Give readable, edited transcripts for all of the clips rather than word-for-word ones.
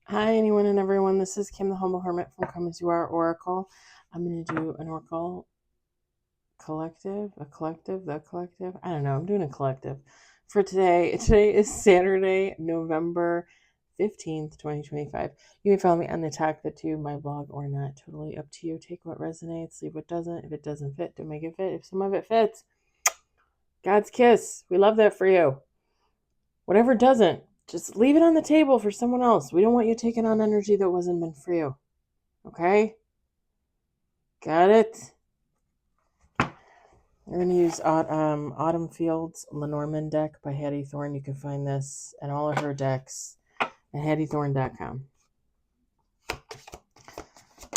Hi, anyone and everyone. This is Kim, the Humble Hermit from Come As You Are Oracle. I'm going to do an Oracle collective, the collective. I don't know. I'm doing a collective for today. Today is Saturday, November 15th, 2025. You may follow me on the Talk the Tube, my blog, or not. Totally up to you. Take what resonates, leave what doesn't. If it doesn't fit, don't make it fit. If some of it fits, God's kiss. We love that for you. Whatever doesn't, just leave it on the table for someone else. We don't want you taking on energy that wasn't meant for you. Okay? Got it? We're going to use Autumn Fields' Lenormand deck by Hattie Thorne. You can find this and all of her decks at hattiethorne.com.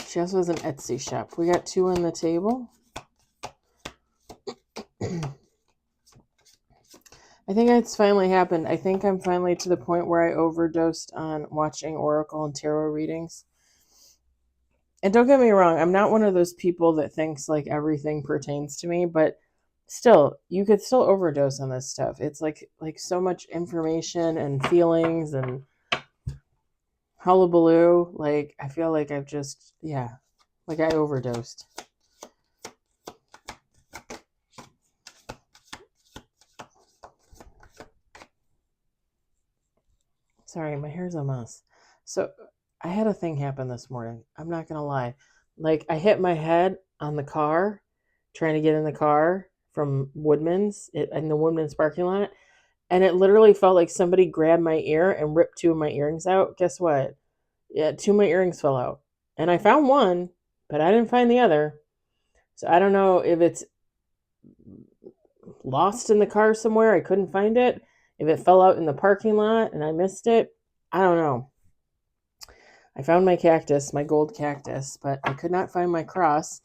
She also has an Etsy shop. We got 2 on the table. I think it's finally happened. I think I'm finally to the point where I overdosed on watching Oracle and Tarot readings. And don't get me wrong, I'm not one of those people that thinks like everything pertains to me, but still, you could still overdose on this stuff. It's like so much information and feelings and hullabaloo. Like I feel like I've just like I overdosed. Sorry, my hair's a mess. So I had a thing happen this morning. I'm not gonna lie. Like I hit my head on the car, trying to get in the car from Woodman's in the Woodman's parking lot. And it literally felt like somebody grabbed my ear and ripped 2 of my earrings out. Guess what? Yeah, 2 of my earrings fell out. And I found one, but I didn't find the other. So I don't know if it's lost in the car somewhere. I couldn't find it. If it fell out in the parking lot and I missed it. I don't know. I found my cactus, my gold cactus, but I could not find my cross.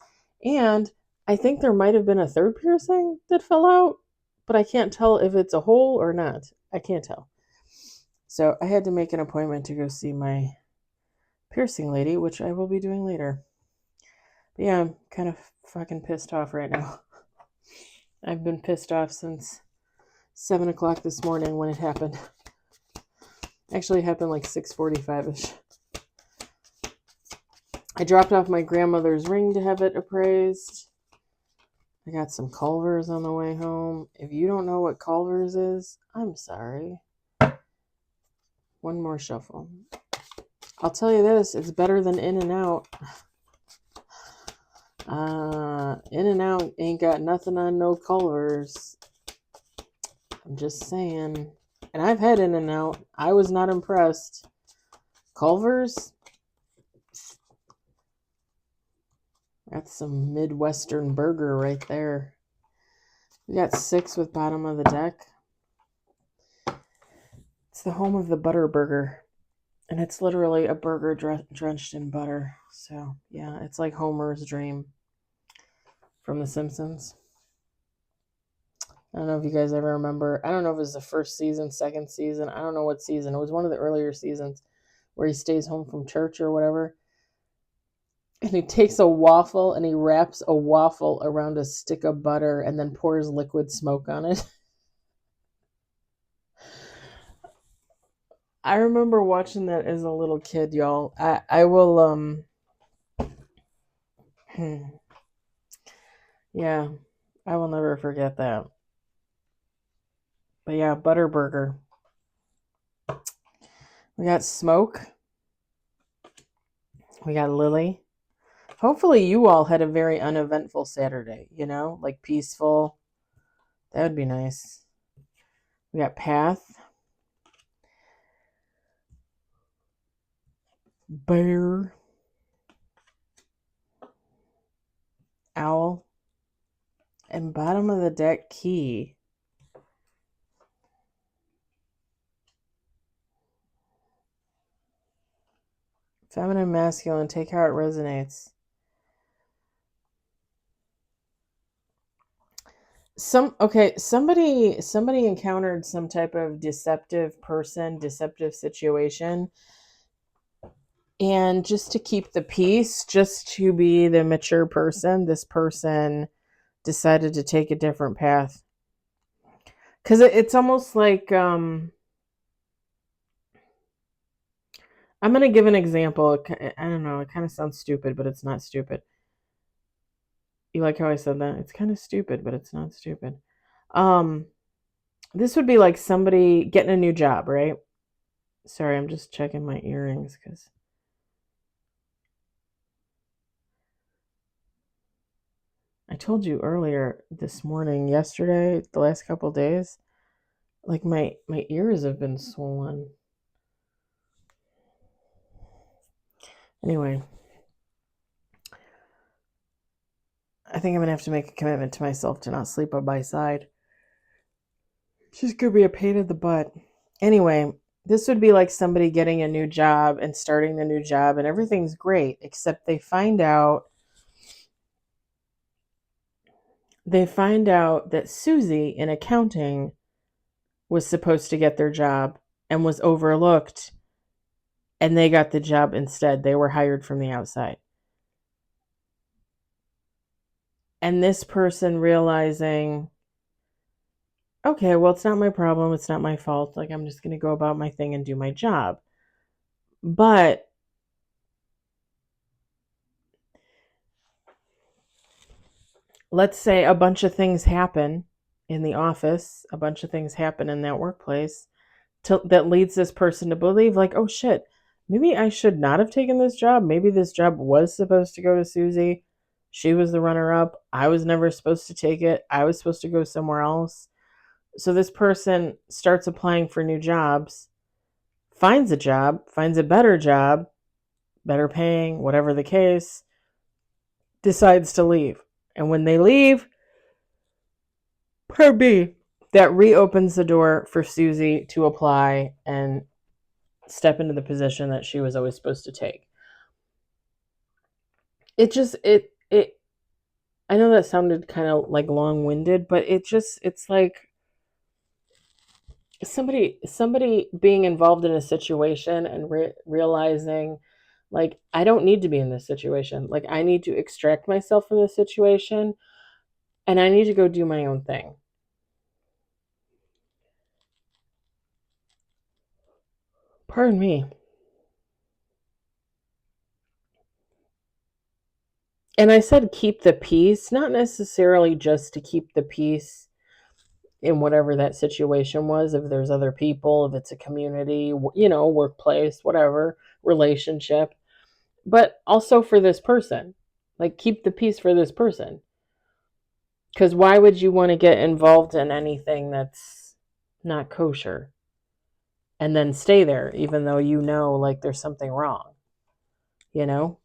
And I think there might have been a third piercing that fell out, but I can't tell if it's a hole or not. I can't tell. So I had to make an appointment to go see my piercing lady, which I will be doing later. But yeah, I'm kind of fucking pissed off right now. I've been pissed off since 7 o'clock this morning when it happened. Actually, it happened like 6:45ish. I dropped off my grandmother's ring to have it appraised. I got some Culvers on the way home. If you don't know what Culvers is, I'm sorry. One more shuffle. I'll tell you this, it's better than In-N-Out. In-N-Out ain't got nothing on no Culvers. I'm just saying. And I've had In-N-Out. I was not impressed. Culvers? That's some Midwestern burger right there. We got 6 with bottom of the deck. It's the home of the butter burger. And it's literally a burger drenched in butter. So, yeah, it's like Homer's dream from The Simpsons. I don't know if you guys ever remember. I don't know if it was the first season, second season. I don't know what season. It was one of the earlier seasons where he stays home from church or whatever. And he takes a waffle and he wraps a waffle around a stick of butter and then pours liquid smoke on it. I remember watching that as a little kid, y'all. I will yeah, I will never forget that. But yeah, butter burger. We got Smoke. We got Lily. Hopefully you all had a very uneventful Saturday, like peaceful. That would be nice. We got Path. Bear. Owl. And bottom of the deck, Key. Feminine, masculine, take how it resonates. Somebody encountered some type of deceptive person, deceptive situation. And just to keep the peace, just to be the mature person, this person decided to take a different path. Because it's almost like, I'm going to give an example. I don't know. It kind of sounds stupid, but it's not stupid. You like how I said that? It's kind of stupid, but it's not stupid. Um, this would be like somebody getting a new job, right? Sorry, I'm just checking my earrings because I told you earlier this morning, yesterday, the last couple of days, like my ears have been swollen. Anyway, I think I'm gonna have to make a commitment to myself to not sleep on my side. It's just gonna be a pain in the butt. Anyway, this would be like somebody getting a new job and starting the new job, and everything's great, except they find out that Susie in accounting was supposed to get their job and was overlooked, and they got the job instead. They were hired from the outside. And this person realizing, okay, well, it's not my problem. It's not my fault. Like, I'm just going to go about my thing and do my job. But let's say a bunch of things happen in the office, a bunch of things happen in that workplace that leads this person to believe, like, oh shit, maybe I should not have taken this job. Maybe this job was supposed to go to Susie. She was the runner up. I was never supposed to take it. I was supposed to go somewhere else. So this person starts applying for new jobs, finds a job, finds a better job, better paying, whatever the case, decides to leave. And when they leave, pardon me, that reopens the door for Susie to apply and step into the position that she was always supposed to take. It I know that sounded kind of like long-winded, but it's like somebody being involved in a situation and realizing, like, I don't need to be in this situation. Like, I need to extract myself from this situation and I need to go do my own thing. Pardon me. And I said keep the peace, not necessarily just to keep the peace in whatever that situation was, if there's other people, if it's a community, workplace, whatever, relationship, but also for this person. Like, keep the peace for this person. Because why would you want to get involved in anything that's not kosher and then stay there, even though you know, like, there's something wrong, you know?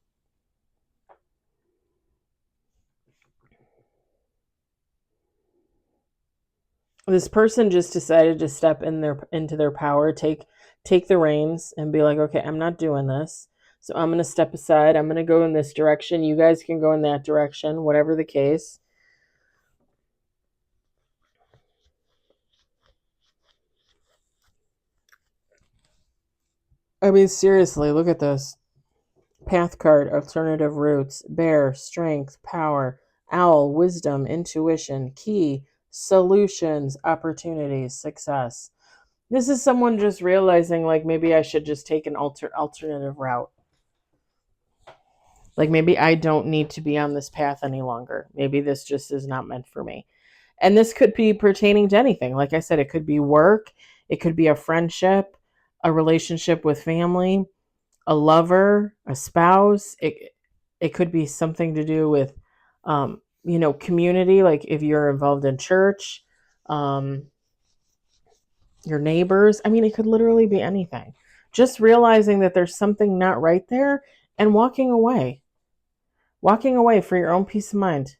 This person just decided to step into their power, take the reins and be like, okay, I'm not doing this. So I'm going to step aside. I'm going to go in this direction. You guys can go in that direction, whatever the case. I mean, seriously, look at this. Path card, alternative routes, bear, strength, power, owl, wisdom, intuition, key, solutions, opportunities, success. This is someone just realizing, like, maybe I should just take an alternative route. Like, maybe I don't need to be on this path any longer. Maybe this just is not meant for me. And this could be pertaining to anything. Like I said, it could be work, it could be a friendship, a relationship with family, a lover, a spouse. It could be something to do with community, like if you're involved in church, um, your neighbors. I mean, it could literally be anything. Just realizing that there's something not right there and walking away. Walking away for your own peace of mind.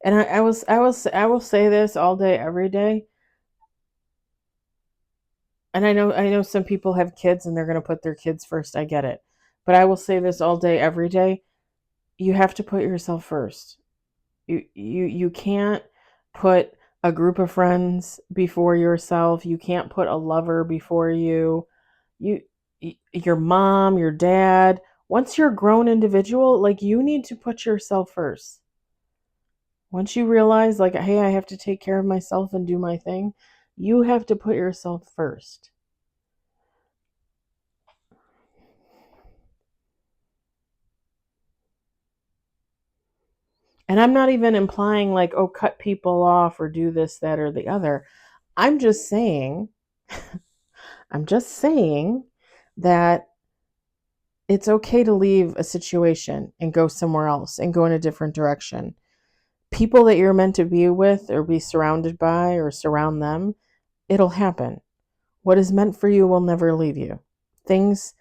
And I will say this all day, every day. And I know some people have kids and they're going to put their kids first. I get it. But I will say this all day, every day. You have to put yourself first. You can't put a group of friends before yourself. You can't put a lover before you. You your mom, your dad. Once you're a grown individual, like, you need to put yourself first. Once you realize, like, hey, I have to take care of myself and do my thing, you have to put yourself first. And I'm not even implying like, oh, cut people off or do this, that, or the other. I'm just saying, that it's okay to leave a situation and go somewhere else and go in a different direction. People that you're meant to be with or be surrounded by or surround them, it'll happen. What is meant for you will never leave you. Things,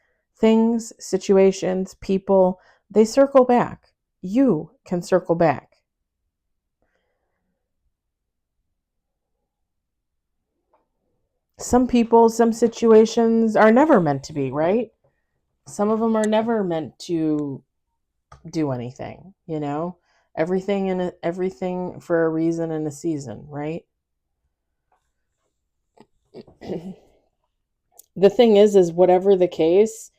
situations, people, they circle back. You can circle back. Some people, some situations are never meant to be, right? Some of them are never meant to do anything, everything for a reason and a season, right? The thing is whatever the case,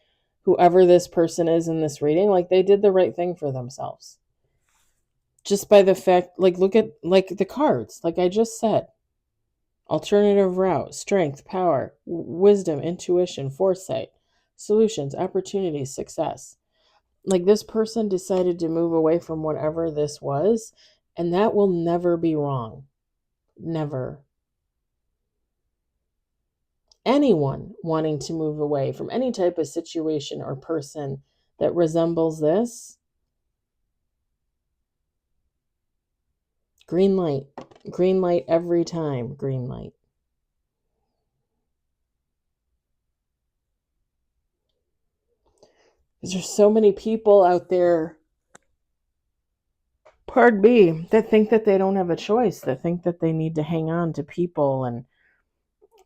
whoever this person is in this reading, like, they did the right thing for themselves. Just by the fact, like, look at, like, the cards, like I just said. Alternative route, strength, power, wisdom, intuition, foresight, solutions, opportunities, success. Like, this person decided to move away from whatever this was, and that will never be wrong. Never. Anyone wanting to move away from any type of situation or person that resembles this, green light. Green light every time. Green light. Because there's so many people out there, pardon me, that think that they don't have a choice, that think that they need to hang on to people and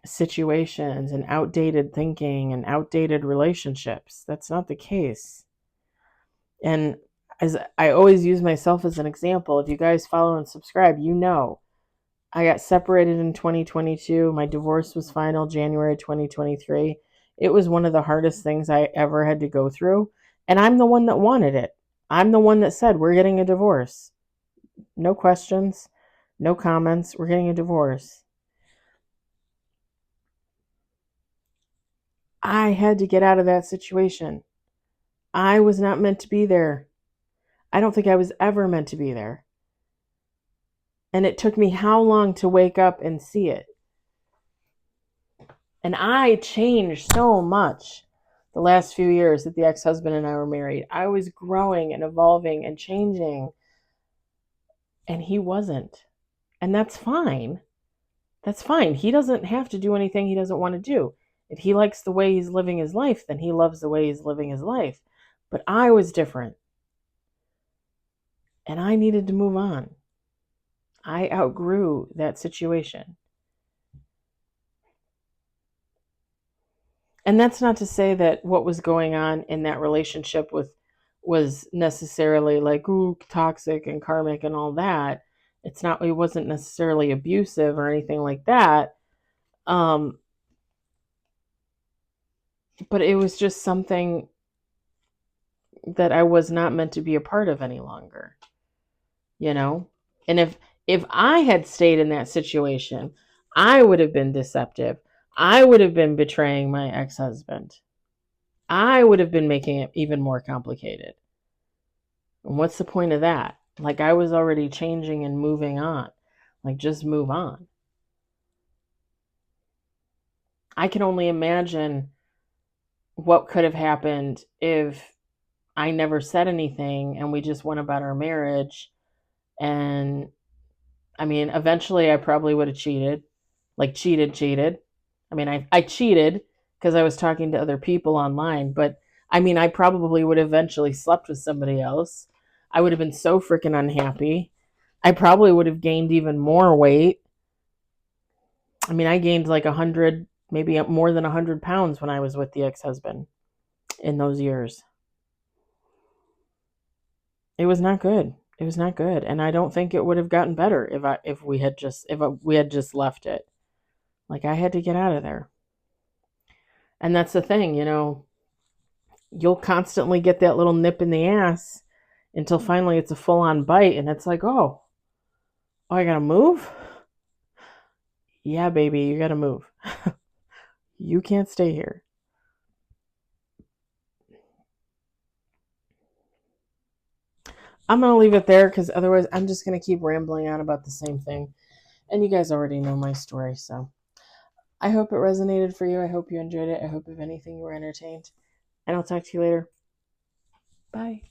situations and outdated thinking and outdated relationships. That's not the case. And as I always use myself as an example, if you guys follow and subscribe, I got separated in 2022. My divorce was final January 2023. It was one of the hardest things I ever had to go through. And I'm the one that wanted it. I'm the one that said, we're getting a divorce. No questions, no comments. We're getting a divorce. I had to get out of that situation. I was not meant to be there. I don't think I was ever meant to be there. And it took me how long to wake up and see it? And I changed so much the last few years that the ex-husband and I were married. I was growing and evolving and changing, and he wasn't. And that's fine. That's fine. He doesn't have to do anything he doesn't want to do. If he likes the way he's living his life, then he loves the way he's living his life. But I was different. And I needed to move on. I outgrew that situation. And that's not to say that what was going on in that relationship was necessarily like, ooh, toxic and karmic and all that. It wasn't necessarily abusive or anything like that. But it was just something that I was not meant to be a part of any longer. And if I had stayed in that situation, I would have been deceptive. I would have been betraying my ex-husband. I would have been making it even more complicated. And what's the point of that? Like, I was already changing and moving on. Like, just move on. I can only imagine what could have happened if I never said anything and we just went about our marriage. And I mean, eventually I probably would have cheated. Like, cheated. I mean, I cheated because I was talking to other people online, but I mean, I probably would have eventually slept with somebody else. I would have been so freaking unhappy. I probably would have gained even more weight. I mean, I gained like 100, maybe more than 100 pounds when I was with the ex-husband in those years. It was not good. It was not good. And I don't think it would have gotten better if we had just left it. Like, I had to get out of there. And that's the thing, you'll constantly get that little nip in the ass until finally it's a full-on bite, and it's like, oh, Oh, I gotta move? Yeah, baby, you gotta move. You can't stay here. I'm going to leave it there because otherwise I'm just going to keep rambling on about the same thing. And you guys already know my story. So I hope it resonated for you. I hope you enjoyed it. I hope, if anything, you were entertained. And I'll talk to you later. Bye.